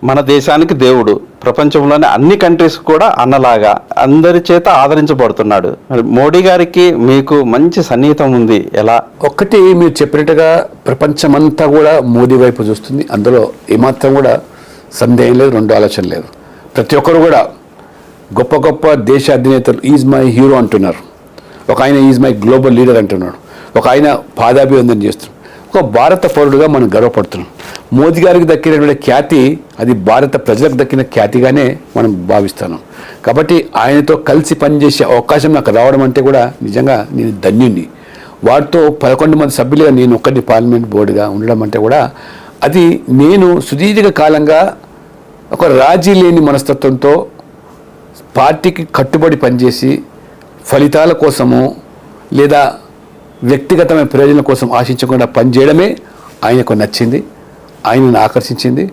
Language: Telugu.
మన దేశానికి దేవుడు, ప్రపంచంలోని అన్ని కంట్రీస్ కూడా అన్నలాగా అందరి చేత ఆదరించబడుతున్నాడు. మోడీ గారికి మీకు మంచి సన్నిహితం ఉంది. ఎలా? ఒక్కటి మీరు చెప్పినట్టుగా ప్రపంచమంతా కూడా మోదీ వైపు చూస్తుంది. అందులో ఏమాత్రం కూడా సందేహం లేదు, రెండు ఆలోచన లేదు. ప్రతి ఒక్కరు కూడా గొప్ప గొప్ప దేశ అధినేతలు ఈజ్ మై హీరో అంటున్నారు. ఒక ఆయన ఈజ్ మై గ్లోబల్ లీడర్ అంటున్నాడు. ఒక ఆయన పాదాభివందన చేస్తున్నాడు. ఒక భారత పౌరుడుగా మనం గర్వపడుతున్నాం. మోదీ గారికి దక్కినటువంటి ఖ్యాతి అది భారత ప్రజలకు దక్కిన ఖ్యాతిగానే మనం భావిస్తున్నాం. కాబట్టి ఆయనతో కలిసి పనిచేసే అవకాశం నాకు రావడం అంటే కూడా నిజంగా నేను ధన్యుణ్ణి. వారితో 11 మంది సభ్యులుగా నేను ఒక్కటి పార్లమెంట్ బోర్డుగా ఉండడం అంటే కూడా అది నేను సుదీర్ఘ కాలంగా ఒక రాజీ లేని మనస్తత్వంతో పార్టీకి కట్టుబడి పనిచేసి ఫలితాల కోసము లేదా వ్యక్తిగతమైన ప్రయోజనం కోసం ఆశించకుండా పనిచేయడమే ఆయనకు నచ్చింది, ఆయనను ఆకర్షించింది.